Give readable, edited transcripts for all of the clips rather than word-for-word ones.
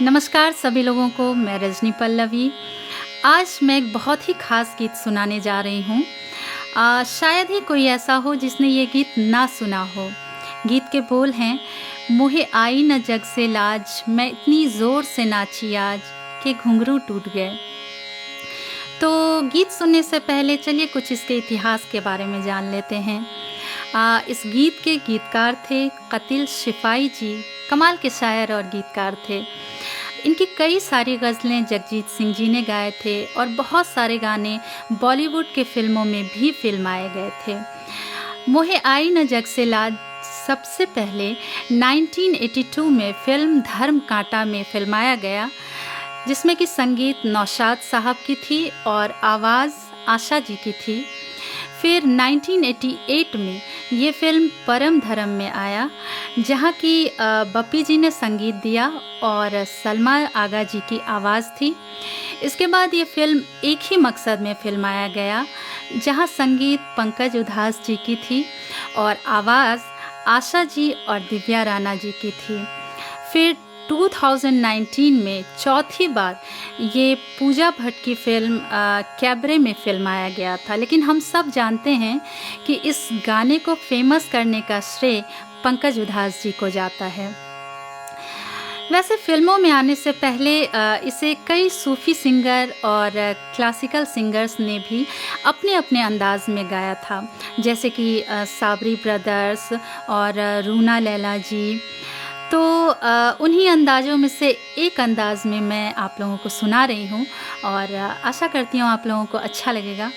नमस्कार सभी लोगों को, मैं रजनी पल्लवी। आज मैं एक बहुत ही ख़ास गीत सुनाने जा रही हूँ। शायद ही कोई ऐसा हो जिसने ये गीत ना सुना हो। गीत के बोल हैं, मोहे आई न जग से लाज, मैं इतनी ज़ोर से नाची आज कि घुंघरू टूट गए। तो गीत सुनने से पहले चलिए कुछ इसके इतिहास के बारे में जान लेते हैं। इस गीत के गीतकार थे कतील शिफाई जी, कमाल के शायर और गीतकार थे। इनकी कई सारी गज़लें जगजीत सिंह जी ने गाए थे और बहुत सारे गाने बॉलीवुड के फिल्मों में भी फिल्माए गए थे। मोहे आई न जग से लाज सबसे पहले 1982 में फिल्म धर्म कांटा में फिल्माया गया, जिसमें कि संगीत नौशाद साहब की थी और आवाज़ आशा जी की थी। फिर 1988 में ये फिल्म परम धर्म में आया, जहाँ की बप्पी जी ने संगीत दिया और सलमा आगा जी की आवाज़ थी। इसके बाद ये फिल्म एक ही मकसद में फिल्माया गया, जहाँ संगीत पंकज उधास जी की थी और आवाज़ आशा जी और दिव्या राणा जी की थी। फिर 2019 में चौथी बार ये पूजा भट्ट की फिल्म कैबरे में फिल्माया गया था। लेकिन हम सब जानते हैं कि इस गाने को फेमस करने का श्रेय पंकज उधास जी को जाता है। वैसे फिल्मों में आने से पहले इसे कई सूफ़ी सिंगर और क्लासिकल सिंगर्स ने भी अपने अपने अंदाज में गाया था, जैसे कि साबरी ब्रदर्स और रूना लैला जी। तो उन्हीं अंदाज़ों में से एक अंदाज़ में मैं आप लोगों को सुना रही हूँ और आशा करती हूँ आप लोगों को अच्छा लगेगा।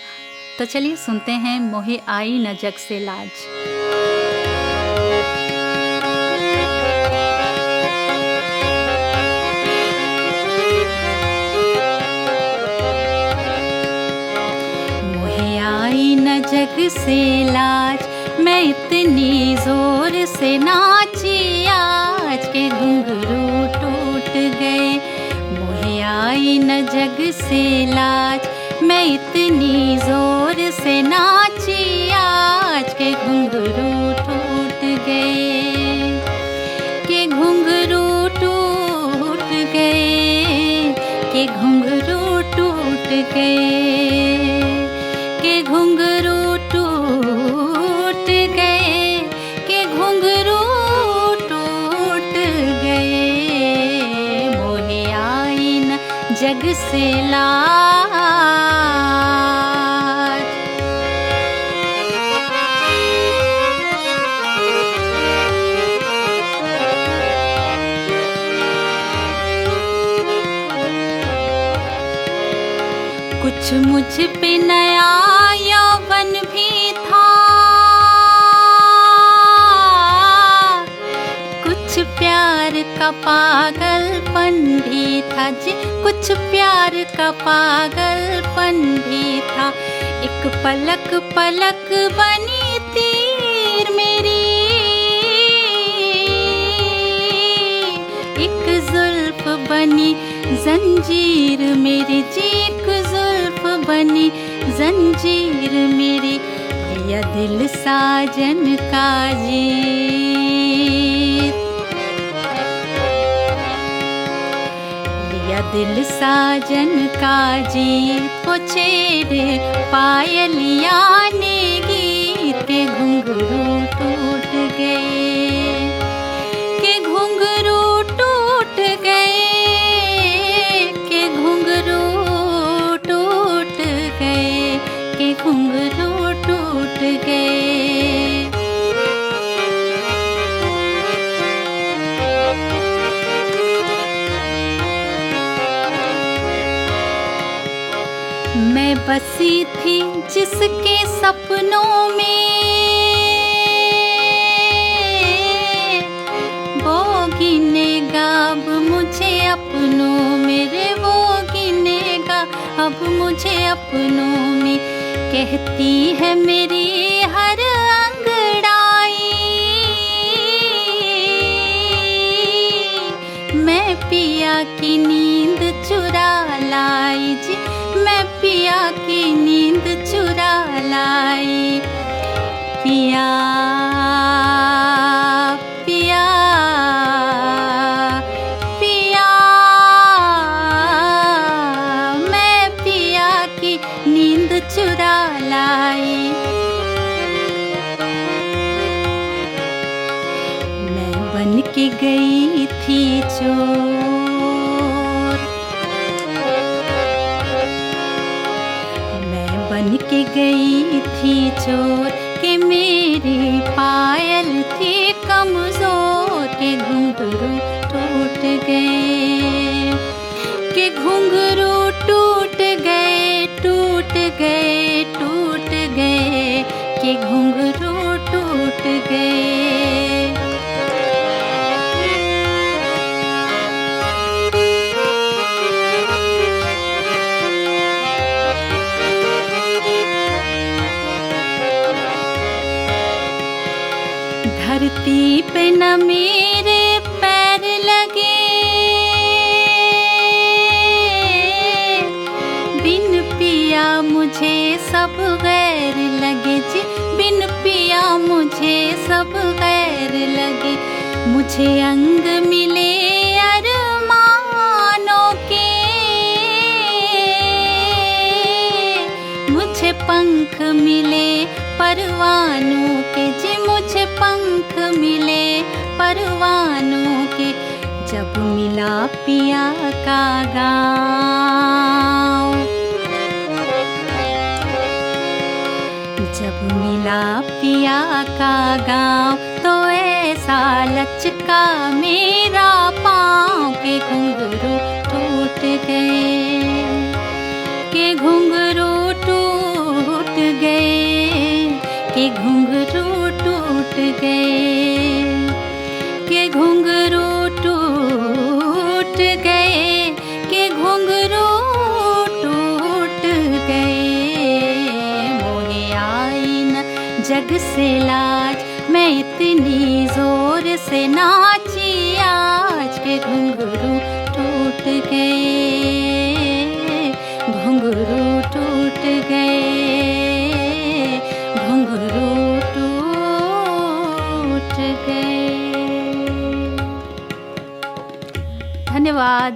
तो चलिए सुनते हैं मोहे आई न जग से लाज। मोहे आई न जग से लाज, मैं इतनी ज़ोर से नाची आज के घुंघरू टूट गए। मोहे आई न जग से लाज, मैं इतनी ज़ोर से नाची आज के घुंघरू टूट गए। के घुंघरू टूट गए, के घुंघरू टूट गए, के घुंघरू टूट गए, के घुंघरू टूट गए। मोहे आई न जग से लाज। कुछ मुझ पे नया यौवन भी था, कुछ प्यार का पागलपन भी था जी, कुछ प्यार का पागलपन भी था। एक पलक पलक बनी तीर मेरी, एक जुल्फ बनी जंजीर मेरी जी, एक जुल्फ बनी जंजीर मेरी। भैया दिल साजन का जीत, लिया दिल साजन का जीत, वो छेड़े पायलिया ने गीत के घुंघरू टूट गए, के घुंघरू टूट गए, के घुंघरू टूट गए, के घुंघरू टूट गए। मैं बसी थी जिसके सपनों में, वो गिनेगा अब मुझे अपनों में रे, वो गिनेगा अब मुझे अपनों में। कहती है मेरी हर अंगड़ाई, मैं पिया की नींद चुरा लाई जी, मैं पिया की नींद चुरा लाई। पिया पिया पिया चोर। मैं बन के गई थी चोर कि मेरी पायल थी कमजोर, के घुंघरू टूट गए, के घुंघरू टूट गए, टूट गए, टूट गए, के घुंघरू टूट गए। धरती पे न मेरे पैर लगे, बिन पिया मुझे सब गैर लगे जी, बिन पिया मुझे सब गैर लगे। मुझे अंग मिले अरमानों के, मुझे पंख मिले परवानों के जी, मुझे पंख मिले परवानों के। जब मिला पिया का गाँव, जब मिला पिया का गाँव, तो ऐसा लचका मेरा पाँव, के घुंघरू टूट गए, के घुंघरू टूट गए, के घुंघरू टूट गए, के घुंघरू टूट गए, के घुंघरू टूट गए। मोहे आई न जग से लाज, मैं इतनी जोर से नाची आज, के घुंघरू टूट गए, घुंघरू टूट गए, घुंघरू टूट गए। धन्यवाद।